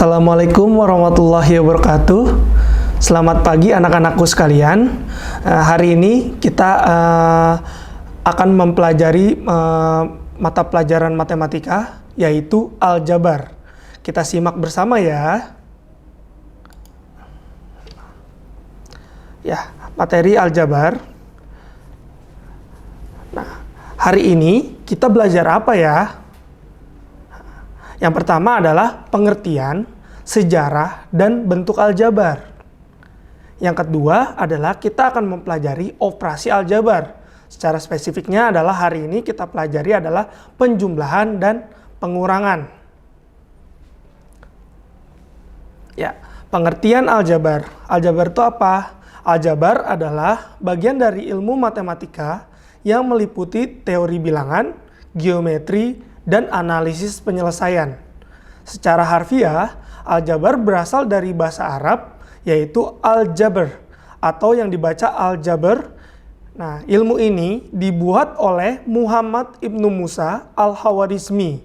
Assalamualaikum warahmatullahi wabarakatuh. Selamat pagi anak-anakku sekalian. Hari ini kita akan mempelajari mata pelajaran matematika, yaitu aljabar. Kita simak bersama ya. Ya, materi aljabar. Nah, hari ini kita belajar apa ya? Yang pertama adalah pengertian, sejarah, dan bentuk aljabar. Yang kedua adalah kita akan mempelajari operasi aljabar. Secara spesifiknya adalah hari ini kita pelajari adalah penjumlahan dan pengurangan. Ya, pengertian aljabar. Aljabar itu apa? Aljabar adalah bagian dari ilmu matematika yang meliputi teori bilangan, geometri, dan analisis penyelesaian. Secara harfiah, aljabar berasal dari bahasa Arab, yaitu al-jabr, atau yang dibaca al-jabr. Nah, ilmu ini dibuat oleh Muhammad Ibnu Musa al-Khawarizmi.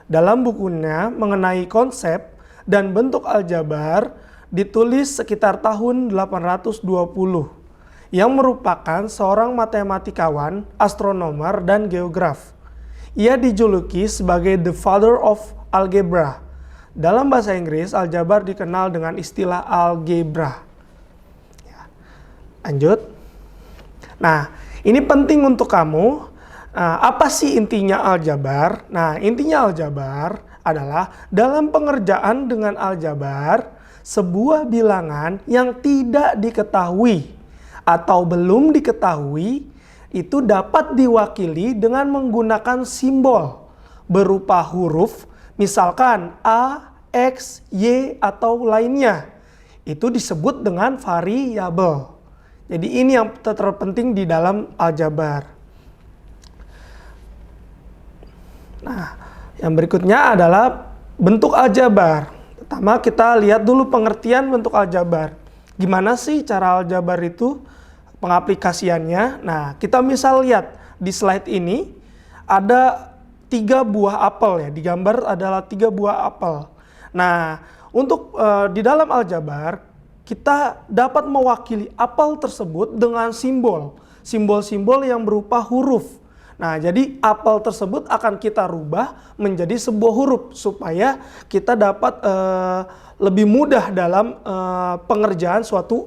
Dalam bukunya mengenai konsep dan bentuk aljabar, ditulis sekitar tahun 820, yang merupakan seorang matematikawan, astronomer, dan geograf. Ia dijuluki sebagai the father of algebra. Dalam bahasa Inggris, aljabar dikenal dengan istilah algebra. Ya, lanjut. Nah, ini penting untuk kamu. Apa sih intinya aljabar? Nah, intinya aljabar adalah dalam pengerjaan dengan aljabar, sebuah bilangan yang tidak diketahui atau belum diketahui itu dapat diwakili dengan menggunakan simbol berupa huruf, misalkan A, X, Y, atau lainnya. Itu disebut dengan variabel. Jadi ini yang terpenting di dalam aljabar. Nah, yang berikutnya adalah bentuk aljabar. Pertama kita lihat dulu pengertian bentuk aljabar. Gimana sih cara aljabar itu? Pengaplikasiannya. Nah, kita misal lihat di slide ini ada 3 buah apel ya, digambar adalah 3 buah apel. Nah, untuk di dalam aljabar kita dapat mewakili apel tersebut dengan simbol-simbol yang berupa huruf. Nah, jadi apel tersebut akan kita rubah menjadi sebuah huruf supaya kita dapat lebih mudah dalam pengerjaan suatu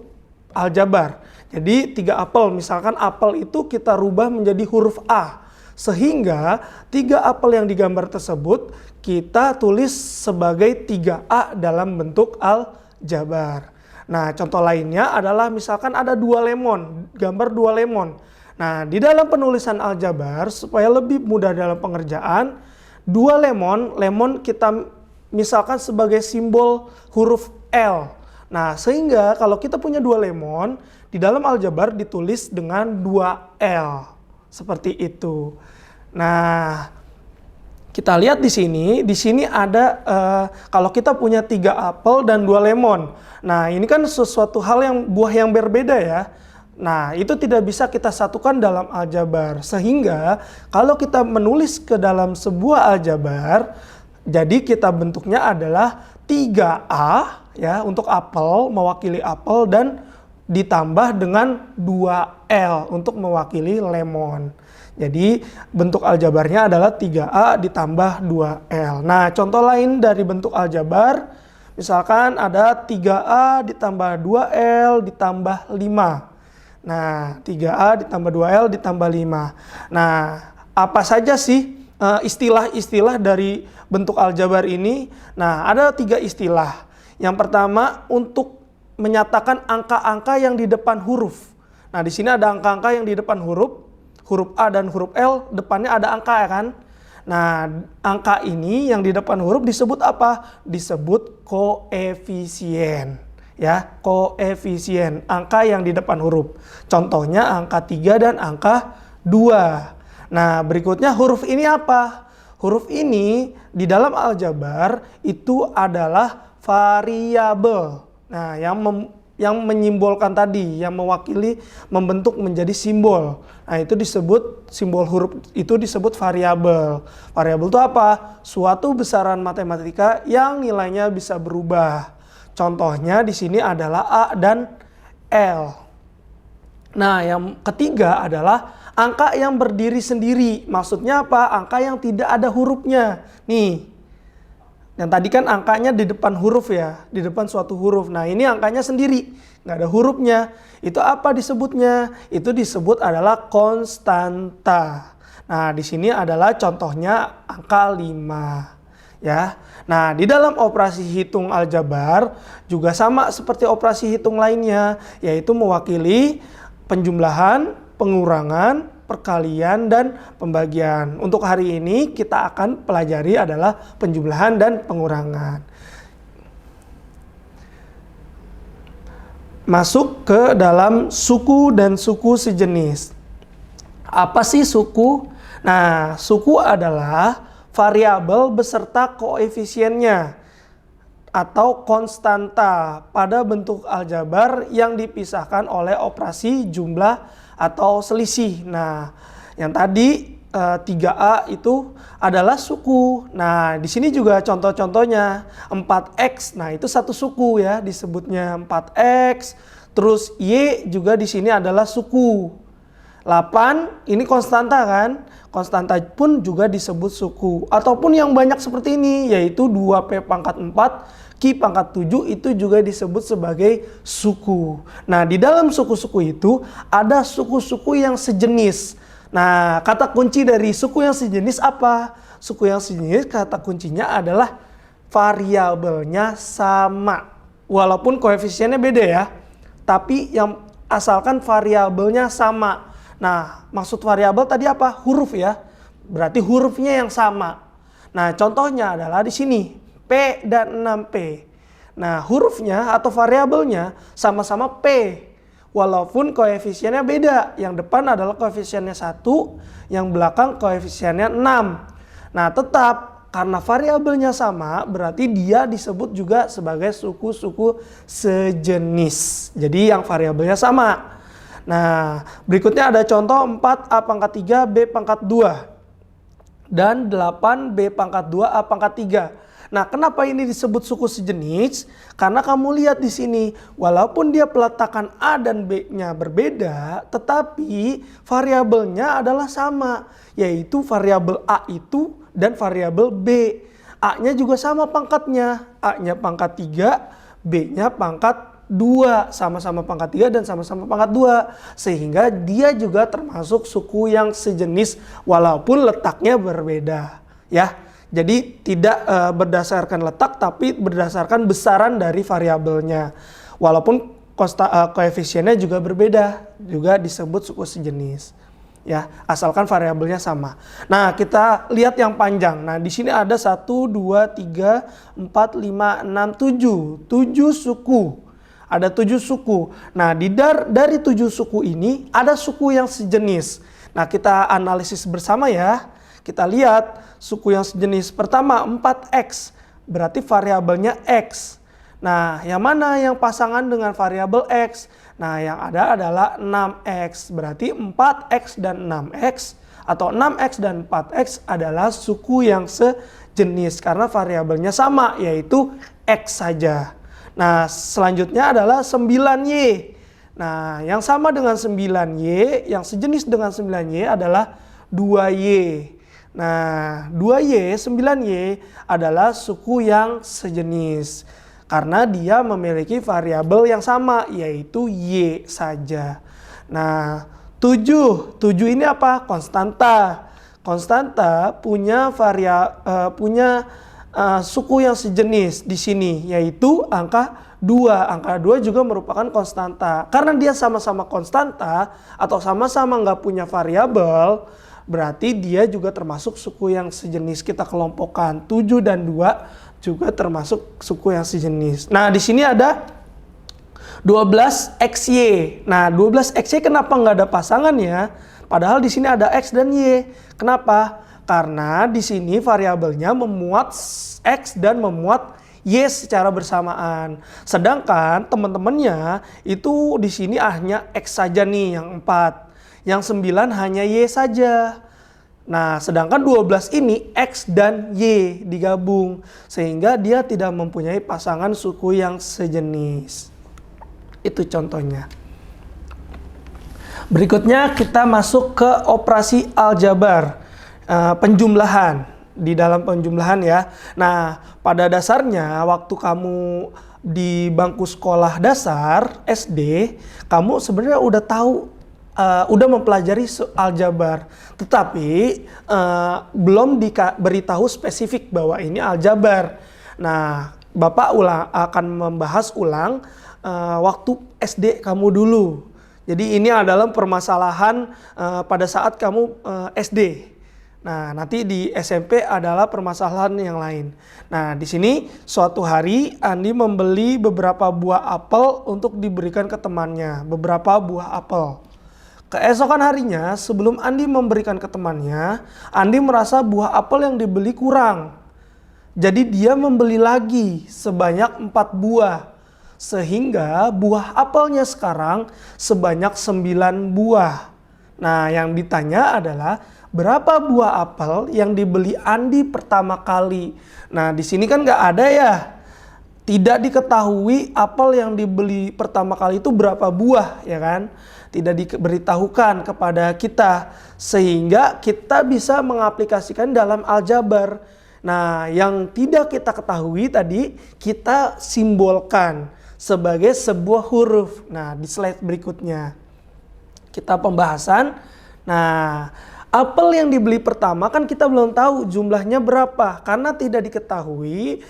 aljabar. Jadi 3 apel, misalkan apel itu kita rubah menjadi huruf A. Sehingga 3 apel yang digambar tersebut kita tulis sebagai 3A dalam bentuk aljabar. Nah, contoh lainnya adalah misalkan ada 2 lemon, gambar 2 lemon. Nah, di dalam penulisan aljabar supaya lebih mudah dalam pengerjaan, 2 lemon kita misalkan sebagai simbol huruf L. Nah, sehingga kalau kita punya 2 lemon, di dalam aljabar ditulis dengan 2L. Seperti itu. Nah, kita lihat di sini ada kalau kita punya 3 apel dan 2 lemon. Nah, ini kan sesuatu hal yang buah yang berbeda ya. Nah, itu tidak bisa kita satukan dalam aljabar. Sehingga kalau kita menulis ke dalam sebuah aljabar, jadi kita bentuknya adalah 3A ya untuk apel, mewakili apel, dan ditambah dengan 2L untuk mewakili lemon. Jadi bentuk aljabarnya adalah 3A ditambah 2L. Nah, contoh lain dari bentuk aljabar, misalkan ada 3A ditambah 2L ditambah 5. Nah, 3A ditambah 2L ditambah 5. Nah, apa saja sih istilah-istilah dari bentuk aljabar ini? Nah, ada 3 istilah. Yang pertama untuk menyatakan angka-angka yang di depan huruf. Nah, di sini ada angka-angka yang di depan huruf A dan huruf L, depannya ada angka ya kan? Nah, angka ini yang di depan huruf disebut apa? Disebut koefisien. Ya, koefisien, angka yang di depan huruf. Contohnya angka 3 dan angka 2. Nah, berikutnya huruf ini apa? Huruf ini di dalam aljabar itu adalah variabel. Nah, yang yang menyimbolkan tadi, yang mewakili, membentuk menjadi simbol. Nah, itu disebut simbol huruf itu disebut variabel. Variabel itu apa? Suatu besaran matematika yang nilainya bisa berubah. Contohnya di sini adalah A dan L. Nah, yang ketiga adalah angka yang berdiri sendiri. Maksudnya apa? Angka yang tidak ada hurufnya. Nih, yang tadi kan angkanya di depan huruf ya, di depan suatu huruf. Nah, ini angkanya sendiri, nggak ada hurufnya. Itu apa disebutnya? Itu disebut adalah konstanta. Nah, di sini adalah contohnya angka 5. Ya. Nah, di dalam operasi hitung aljabar juga sama seperti operasi hitung lainnya, yaitu mewakili penjumlahan, pengurangan, perkalian, dan pembagian. Untuk hari ini kita akan pelajari adalah penjumlahan dan pengurangan. Masuk ke dalam suku dan suku sejenis. Apa sih suku? Nah, suku adalah variabel beserta koefisiennya atau konstanta pada bentuk aljabar yang dipisahkan oleh operasi jumlah atau selisih. Nah, yang tadi 3A itu adalah suku. Nah, di sini juga contoh-contohnya 4X. Nah, itu satu suku ya, disebutnya 4X. Terus Y juga di sini adalah suku. 8 ini konstanta kan? Konstanta pun juga disebut suku. Ataupun yang banyak seperti ini, yaitu 2P pangkat 4 Q pangkat 7 itu juga disebut sebagai suku. Nah, di dalam suku-suku itu ada suku-suku yang sejenis. Nah, kata kunci dari suku yang sejenis apa? Suku yang sejenis kata kuncinya adalah variabelnya sama. Walaupun koefisiennya beda ya. Tapi yang asalkan variabelnya sama. Nah, maksud variabel tadi apa? Huruf ya. Berarti hurufnya yang sama. Nah, contohnya adalah di sini. P dan 6P. Nah, hurufnya atau variabelnya sama-sama P. Walaupun koefisiennya beda. Yang depan adalah koefisiennya 1, yang belakang koefisiennya 6. Nah, tetap karena variabelnya sama, berarti dia disebut juga sebagai suku-suku sejenis. Jadi yang variabelnya sama. Nah, berikutnya ada contoh 4A pangkat 3 B pangkat 2. Dan 8B pangkat 2 A pangkat 3. Nah, kenapa ini disebut suku sejenis? Karena kamu lihat di sini, walaupun dia peletakan A dan B-nya berbeda, tetapi variabelnya adalah sama, yaitu variabel A itu dan variabel B. A-nya juga sama pangkatnya, A-nya pangkat 3, B-nya pangkat 2, sama-sama pangkat 3 dan sama-sama pangkat 2. Sehingga dia juga termasuk suku yang sejenis walaupun letaknya berbeda, ya. Jadi tidak berdasarkan letak tapi berdasarkan besaran dari variabelnya. Walaupun koefisiennya juga berbeda, juga disebut suku sejenis. Ya, asalkan variabelnya sama. Nah, kita lihat yang panjang. Nah, di sini ada 1 2 3 4 5 6 7. 7 suku. Ada 7 suku. Nah, dari 7 suku ini ada suku yang sejenis. Nah, kita analisis bersama ya. Kita lihat suku yang sejenis. Pertama 4X, berarti variabelnya X. Nah, yang mana yang pasangan dengan variabel X? Nah, yang ada adalah 6X. Berarti 4X dan 6X atau 6X dan 4X adalah suku yang sejenis karena variabelnya sama, yaitu X saja. Nah, selanjutnya adalah 9Y. Nah, yang sama dengan 9Y, yang sejenis dengan 9Y adalah 2Y. Nah, 2Y, 9Y adalah suku yang sejenis. Karena dia memiliki variabel yang sama, yaitu Y saja. Nah, 7 ini apa? Konstanta. Konstanta punya suku yang sejenis di sini, yaitu angka 2. Angka 2 juga merupakan konstanta. Karena dia sama-sama konstanta atau sama-sama nggak punya variabel, berarti dia juga termasuk suku yang sejenis. Kita kelompokkan 7 dan 2 juga termasuk suku yang sejenis. Nah, di sini ada 12XY. Nah, 12XY kenapa nggak ada pasangannya? Padahal di sini ada X dan Y. Kenapa? Karena di sini variabelnya memuat X dan memuat Y secara bersamaan. Sedangkan teman-temannya itu di sini hanya X saja nih yang 4. Yang 9 hanya Y saja. Nah, sedangkan 12 ini X dan Y digabung. Sehingga dia tidak mempunyai pasangan suku yang sejenis. Itu contohnya. Berikutnya kita masuk ke operasi aljabar. Penjumlahan. Di dalam penjumlahan ya. Nah, pada dasarnya waktu kamu di bangku sekolah dasar SD, kamu sebenarnya udah tahu, udah mempelajari aljabar. Tetapi belum diberitahu spesifik bahwa ini aljabar. Nah, Bapak akan membahas ulang waktu SD kamu dulu. Jadi ini adalah permasalahan pada saat kamu SD. Nah, nanti di SMP adalah permasalahan yang lain. Nah, di sini suatu hari Andi membeli beberapa buah apel untuk diberikan ke temannya. Beberapa buah apel. Keesokan harinya, sebelum Andi memberikan ke temannya, Andi merasa buah apel yang dibeli kurang. Jadi dia membeli lagi sebanyak 4 buah. Sehingga buah apelnya sekarang sebanyak 9 buah. Nah, yang ditanya adalah berapa buah apel yang dibeli Andi pertama kali. Nah, di sini kan nggak ada ya. Tidak diketahui apel yang dibeli pertama kali itu berapa buah, ya kan? Tidak diberitahukan kepada kita. Sehingga kita bisa mengaplikasikan dalam aljabar. Nah, yang tidak kita ketahui tadi kita simbolkan sebagai sebuah huruf. Nah, di slide berikutnya kita pembahasan. Nah, apel yang dibeli pertama kan kita belum tahu jumlahnya berapa karena tidak diketahui,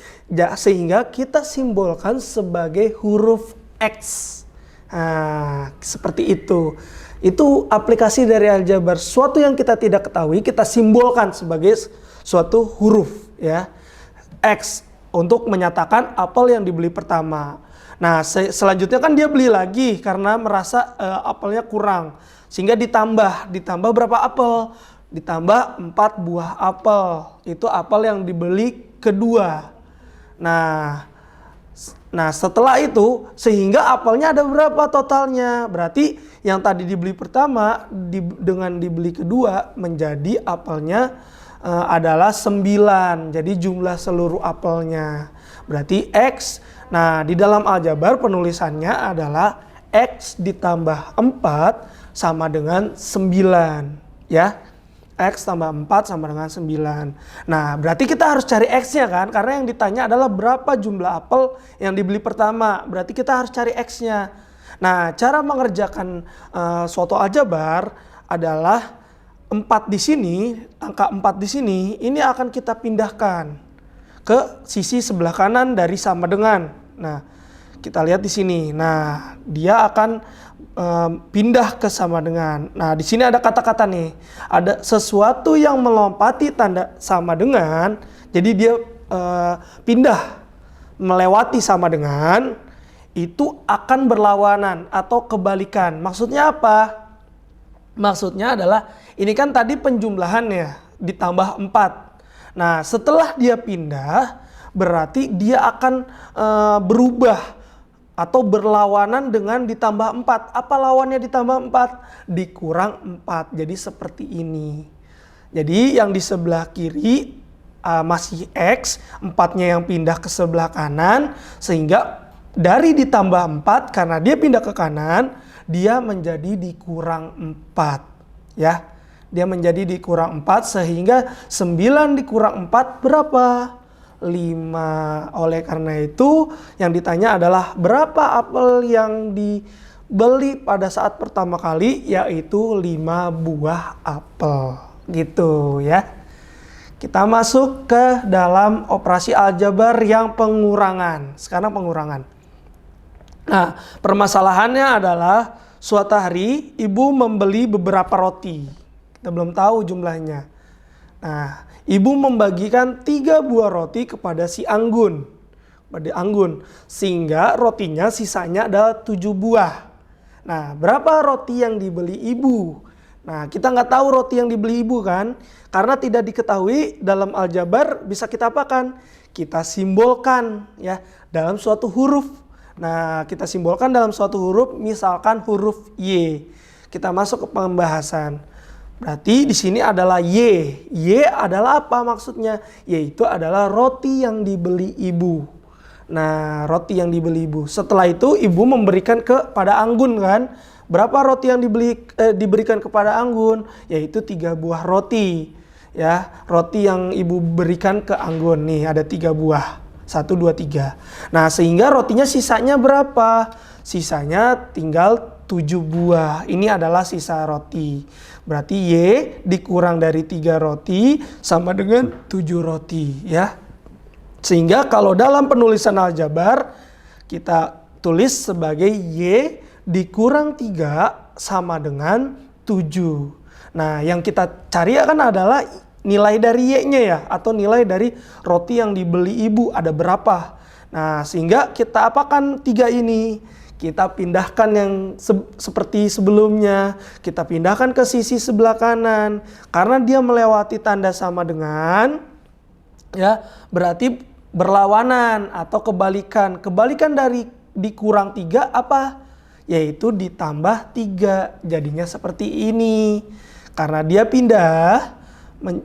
sehingga kita simbolkan sebagai huruf X. Nah, seperti itu. Itu aplikasi dari aljabar. Suatu yang kita tidak ketahui kita simbolkan sebagai suatu huruf ya. X untuk menyatakan apel yang dibeli pertama. Nah, selanjutnya kan dia beli lagi karena merasa apelnya kurang. Sehingga ditambah berapa apel? Ditambah 4 buah apel. Itu apel yang dibeli kedua. Nah setelah itu sehingga apelnya ada berapa totalnya? Berarti yang tadi dibeli pertama dengan dibeli kedua menjadi apelnya adalah 9. Jadi jumlah seluruh apelnya. Berarti X. Nah, di dalam aljabar penulisannya adalah X ditambah 4 sama dengan 9 ya. X tambah 4 sama dengan 9. Nah, berarti kita harus cari X-nya kan, karena yang ditanya adalah berapa jumlah apel yang dibeli pertama. Berarti kita harus cari X-nya. Nah, cara mengerjakan suatu aljabar adalah 4 di sini, angka 4 di sini ini akan kita pindahkan ke sisi sebelah kanan dari sama dengan. Nah, kita lihat di sini. Nah, dia akan pindah ke sama dengan. Nah, di sini ada kata-kata nih. Ada sesuatu yang melompati tanda sama dengan. Jadi dia pindah melewati sama dengan. Itu akan berlawanan atau kebalikan. Maksudnya apa? Maksudnya adalah ini kan tadi penjumlahan ya. Ditambah 4. Nah, setelah dia pindah berarti dia akan berubah atau berlawanan dengan ditambah 4. Apa lawannya ditambah 4? Dikurang 4. Jadi seperti ini. Jadi yang di sebelah kiri masih X, 4-nya yang pindah ke sebelah kanan. Sehingga dari ditambah 4 karena dia pindah ke kanan, dia menjadi dikurang 4. Ya, dia menjadi dikurang 4 sehingga 9 dikurang 4 berapa? 5. Oleh karena itu yang ditanya adalah berapa apel yang dibeli pada saat pertama kali, yaitu 5 buah apel. Gitu ya. Kita masuk ke dalam operasi aljabar yang pengurangan. Sekarang pengurangan. Nah, permasalahannya adalah suatu hari ibu membeli beberapa roti. Kita belum tahu jumlahnya. Nah, ibu membagikan 3 buah roti kepada si Anggun. Sehingga rotinya sisanya adalah 7 buah. Nah, berapa roti yang dibeli ibu? Nah, kita nggak tahu roti yang dibeli ibu kan. Karena tidak diketahui dalam aljabar bisa kita apakan? kita simbolkan ya dalam suatu huruf. Nah, kita simbolkan dalam suatu huruf, misalkan huruf Y. Kita masuk ke pembahasan. Berarti di sini adalah Y. Y adalah apa maksudnya? Yaitu adalah roti yang dibeli ibu. Nah, roti yang dibeli ibu. Setelah itu ibu memberikan kepada Anggun kan? Berapa roti yang diberikan kepada Anggun? Yaitu 3 buah roti. Ya, roti yang ibu berikan ke Anggun nih ada 3 buah. 1, 2, 3. Nah, sehingga rotinya sisanya berapa? Sisanya tinggal 7 buah. Ini adalah sisa roti. Berarti Y dikurang dari 3 roti sama dengan 7 roti ya. Sehingga kalau dalam penulisan aljabar kita tulis sebagai Y dikurang 3 sama dengan 7. Nah, yang kita cari kan adalah nilai dari Y-nya ya, atau nilai dari roti yang dibeli ibu ada berapa. Nah, sehingga kita apakan 3 ini? Kita pindahkan yang seperti sebelumnya. Kita pindahkan ke sisi sebelah kanan. Karena dia melewati tanda sama dengan, ya berarti berlawanan atau kebalikan. Kebalikan dari dikurang 3 apa? Yaitu ditambah 3. Jadinya seperti ini. Karena dia pindah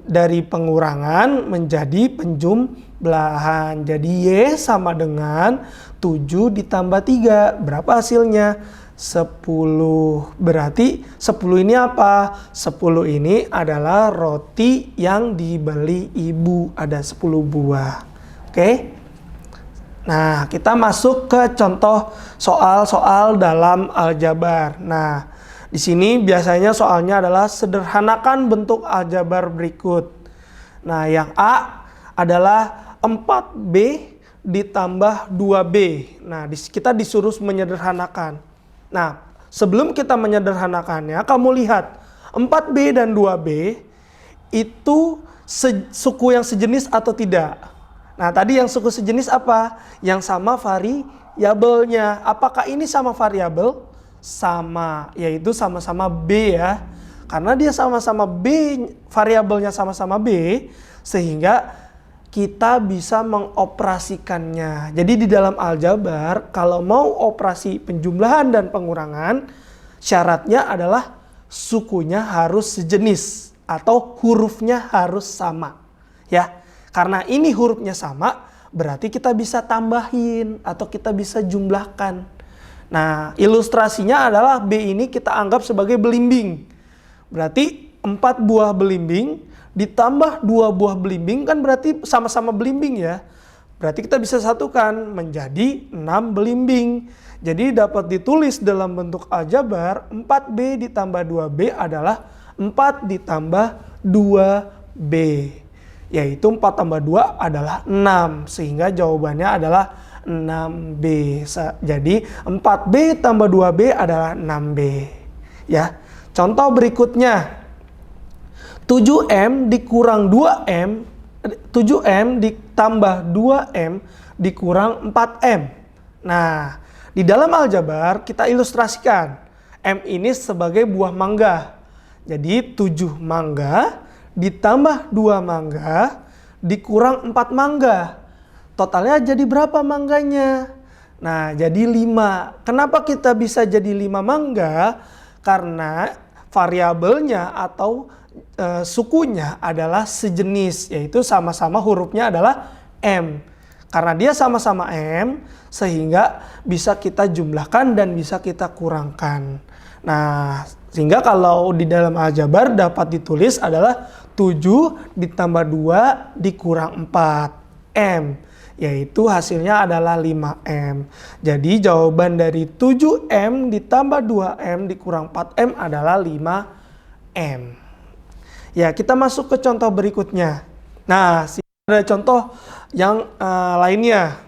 dari pengurangan menjadi penjumlahan. Jadi Y sama dengan 7 ditambah 3. Berapa hasilnya? 10. Berarti 10 ini apa? 10 ini adalah roti yang dibeli ibu. Ada 10 buah. Oke? Nah, kita masuk ke contoh soal-soal dalam aljabar. Nah, di sini biasanya soalnya adalah sederhanakan bentuk aljabar berikut. Nah, yang A adalah 4B ditambah 2B. Nah, kita disuruh menyederhanakan. Nah, sebelum kita menyederhanakannya, kamu lihat 4B dan 2B itu suku yang sejenis atau tidak. Nah, tadi yang suku sejenis apa? Yang sama variabelnya. Apakah ini sama variabel? Sama, yaitu sama-sama B ya. Karena dia sama-sama B, variabelnya sama-sama B, sehingga kita bisa mengoperasikannya. Jadi di dalam aljabar, kalau mau operasi penjumlahan dan pengurangan, syaratnya adalah sukunya harus sejenis atau hurufnya harus sama. Ya, karena ini hurufnya sama, berarti kita bisa tambahin atau kita bisa jumlahkan. Nah, ilustrasinya adalah B ini kita anggap sebagai belimbing. Berarti 4 buah belimbing ditambah 2 buah belimbing kan berarti sama-sama belimbing ya. Berarti kita bisa satukan menjadi 6 belimbing. Jadi dapat ditulis dalam bentuk aljabar 4B ditambah 2B adalah 4 ditambah 2B. Yaitu 4 tambah 2 adalah 6. Sehingga jawabannya adalah 6B. Jadi 4B tambah 2B adalah 6B. Ya. Contoh berikutnya. 7M dikurang 2M, 7M ditambah 2M dikurang 4M. Nah, di dalam aljabar kita ilustrasikan. M ini sebagai buah mangga. Jadi 7 mangga ditambah 2 mangga dikurang 4 mangga. Totalnya jadi berapa mangganya? Nah, jadi 5. Kenapa kita bisa jadi 5 mangga? Karena variabelnya atau sukunya adalah sejenis, yaitu sama-sama hurufnya adalah M. Karena dia sama-sama M, sehingga bisa kita jumlahkan dan bisa kita kurangkan. Nah, sehingga kalau di dalam aljabar dapat ditulis adalah 7 ditambah 2 dikurang 4M. Yaitu hasilnya adalah 5M. Jadi jawaban dari 7M ditambah 2M dikurang 4M adalah 5M. Ya, kita masuk ke contoh berikutnya. Nah, ada contoh yang lainnya.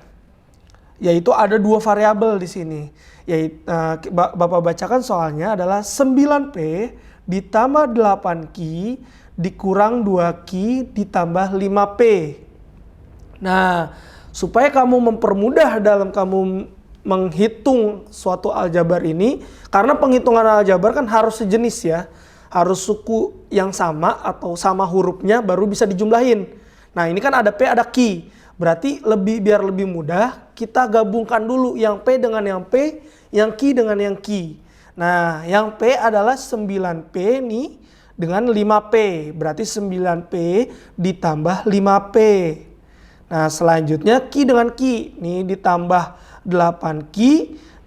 Yaitu ada 2 variabel di sini. Yaitu, Bapak bacakan soalnya adalah 9P ditambah 8Q dikurang 2Q ditambah 5P. Nah, supaya kamu mempermudah dalam kamu menghitung suatu aljabar ini, karena penghitungan aljabar kan harus sejenis ya, harus suku yang sama atau sama hurufnya baru bisa dijumlahin. Nah ini kan ada P ada Q. Berarti biar lebih mudah kita gabungkan dulu yang P dengan yang P, yang Q dengan yang Q. Nah yang P adalah 9P nih dengan 5P. Berarti 9P ditambah 5P. Nah selanjutnya Q dengan Q. Nih ditambah 8Q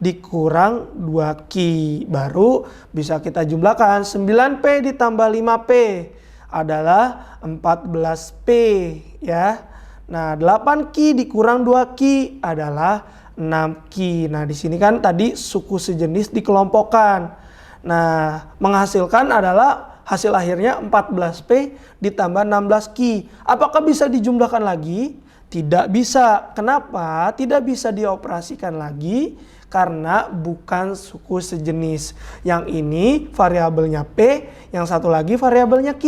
dikurang 2Q. Baru bisa kita jumlahkan 9P ditambah 5P adalah 14P ya. Nah 8Q dikurang 2Q adalah 6Q. Nah di sini kan tadi suku sejenis dikelompokkan. Nah menghasilkan adalah hasil akhirnya 14P ditambah 16Q. Apakah bisa dijumlahkan lagi? Tidak bisa. Kenapa? Tidak bisa dioperasikan lagi karena bukan suku sejenis. Yang ini variabelnya P, yang satu lagi variabelnya Q.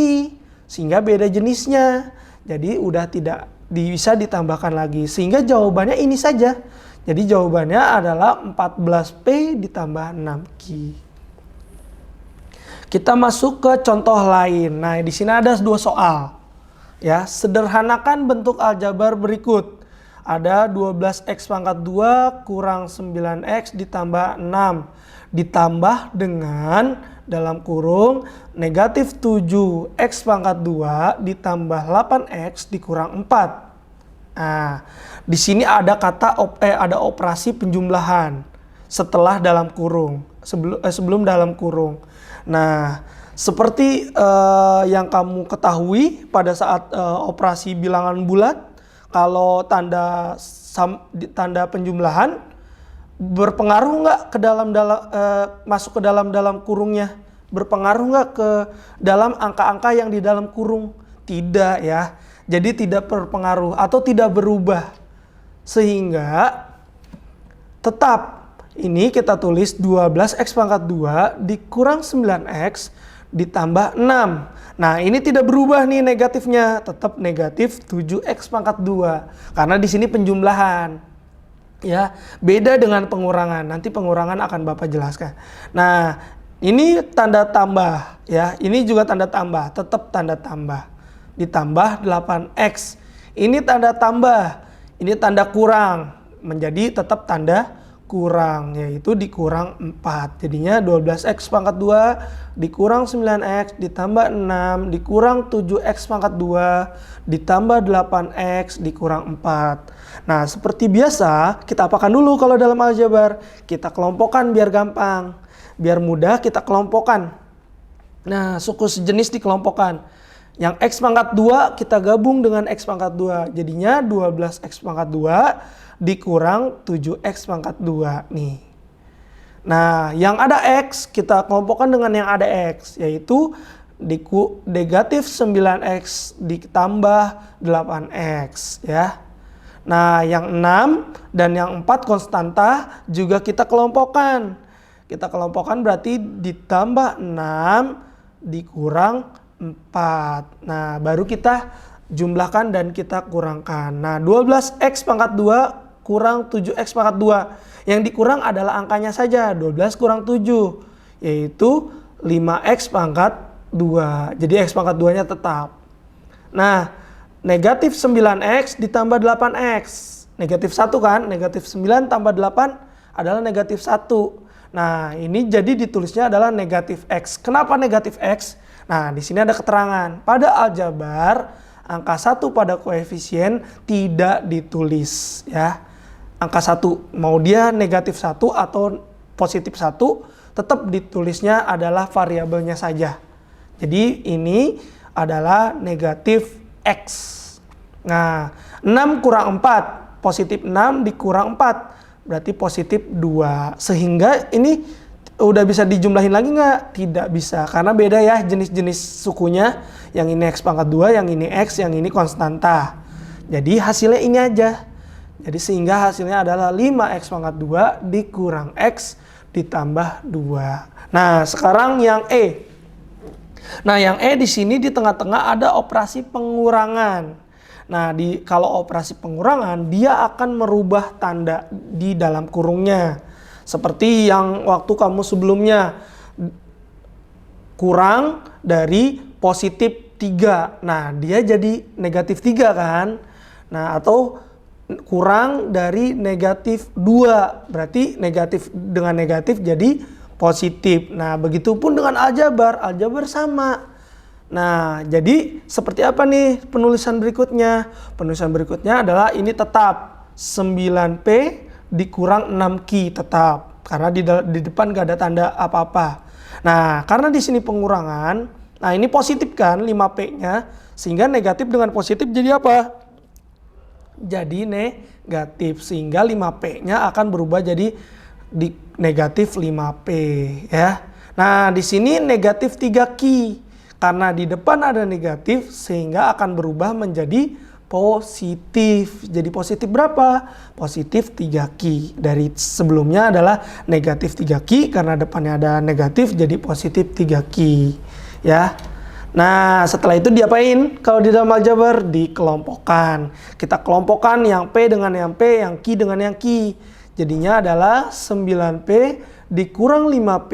Sehingga beda jenisnya. Jadi udah tidak bisa ditambahkan lagi. Sehingga jawabannya ini saja. Jadi jawabannya adalah 14P ditambah 6Q. Kita masuk ke contoh lain. Nah, di sini ada 2 soal. Ya, sederhanakan bentuk aljabar berikut. Ada 12x pangkat 2 kurang 9x ditambah 6. Ditambah dengan dalam kurung negatif 7x pangkat 2 ditambah 8x dikurang 4. Nah, di sini ada ada operasi penjumlahan setelah dalam kurung, sebelum dalam kurung. Nah, seperti yang kamu ketahui pada saat operasi bilangan bulat, kalau tanda penjumlahan berpengaruh nggak ke masuk ke dalam kurungnya? Berpengaruh nggak ke dalam angka-angka yang di dalam kurung? Tidak ya. Jadi tidak berpengaruh atau tidak berubah. Sehingga tetap ini kita tulis 12x pangkat 2 dikurang 9x ditambah 6. Nah ini tidak berubah nih negatifnya. Tetap negatif 7x pangkat 2. Karena di sini penjumlahan. Ya, beda dengan pengurangan. Nanti pengurangan akan Bapak jelaskan. Nah, ini tanda tambah ya. Ini juga tanda tambah, tetap tanda tambah. Ditambah 8x. Ini tanda tambah. Ini tanda kurang. Menjadi tetap tanda kurang, yaitu dikurang 4. Jadinya 12x pangkat 2 dikurang 9x ditambah 6 dikurang 7x pangkat 2 ditambah 8x dikurang 4. Nah, seperti biasa, kita apakan dulu kalau dalam aljabar? Kita kelompokkan biar gampang. Biar mudah kita kelompokkan. Nah, suku sejenis dikelompokkan. Yang x pangkat 2 kita gabung dengan x pangkat 2. Jadinya 12x pangkat 2 dikurang 7x pangkat 2 nih. Nah, yang ada x kita kelompokkan dengan yang ada x. Yaitu negatif 9x ditambah 8x ya. Nah, yang 6 dan yang 4 konstanta juga kita kelompokkan. Kita kelompokkan berarti ditambah 6 dikurang 4. Nah, baru kita jumlahkan dan kita kurangkan. Nah, 12x pangkat 2 kurang 7x pangkat 2. Yang dikurang adalah angkanya saja, 12 kurang 7. Yaitu 5x pangkat 2. Jadi x pangkat 2-nya tetap. Nah, negatif 9x ditambah 8x. Negatif 1 kan? Negatif 9 tambah 8 adalah negatif 1. Nah, ini jadi ditulisnya adalah negatif x. Kenapa negatif x? Nah, di sini ada keterangan. Pada aljabar, angka 1 pada koefisien tidak ditulis. Ya. Angka 1, mau dia negatif 1 atau positif 1, tetap ditulisnya adalah variabelnya saja. Jadi, ini adalah negatif X. Nah, 6 kurang 4. Positif 6 dikurang 4. Berarti positif 2. Sehingga ini udah bisa dijumlahin lagi nggak? Tidak bisa. Karena beda ya jenis-jenis sukunya. Yang ini X pangkat 2, yang ini X, yang ini konstanta. Jadi hasilnya ini aja. Jadi sehingga hasilnya adalah 5X pangkat 2 dikurang X ditambah 2. Nah, sekarang yang E. Nah, yang E di sini di tengah-tengah ada operasi pengurangan. Nah, kalau operasi pengurangan dia akan merubah tanda di dalam kurungnya. Seperti yang waktu kamu sebelumnya kurang dari positif 3. Nah, dia jadi negatif 3 kan. Nah, atau kurang dari negatif 2. Berarti negatif dengan negatif jadi positif. Nah, begitupun dengan aljabar. Aljabar sama. Nah, jadi seperti apa nih penulisan berikutnya? Penulisan berikutnya adalah ini tetap 9P dikurang 6Q tetap. Karena di depan gak ada tanda apa-apa. Nah, karena di sini pengurangan, nah ini positif kan 5P-nya, sehingga negatif dengan positif jadi apa? Jadi negatif, sehingga 5P-nya akan berubah jadi negatif 5P ya. Nah, di sini negatif 3Q. Karena di depan ada negatif sehingga akan berubah menjadi positif. Jadi positif berapa? Positif 3Q. Dari sebelumnya adalah negatif 3Q, karena depannya ada negatif jadi positif 3Q ya. Nah, setelah itu diapain? Kalau di dalam aljabar dikelompokkan. Kita kelompokkan yang P dengan yang P, yang Q dengan yang Q. Jadinya adalah 9P dikurang 5P.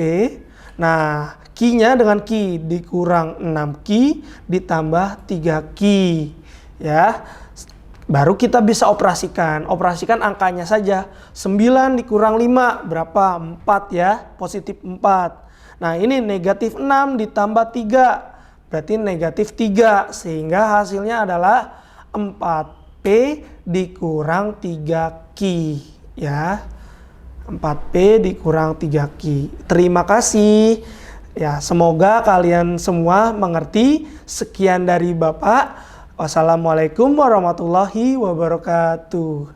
Nah, Q-nya dengan Q dikurang 6Q ditambah 3Q ya. Baru kita bisa operasikan. Operasikan angkanya saja. 9 dikurang 5 berapa? 4 ya, positif 4. Nah, ini negatif 6 ditambah 3 berarti negatif 3, sehingga hasilnya adalah 4P dikurang 3Q ya. 4P dikurang 3Q. Terima kasih. Ya, semoga kalian semua mengerti. Sekian dari Bapak. Wassalamualaikum warahmatullahi wabarakatuh.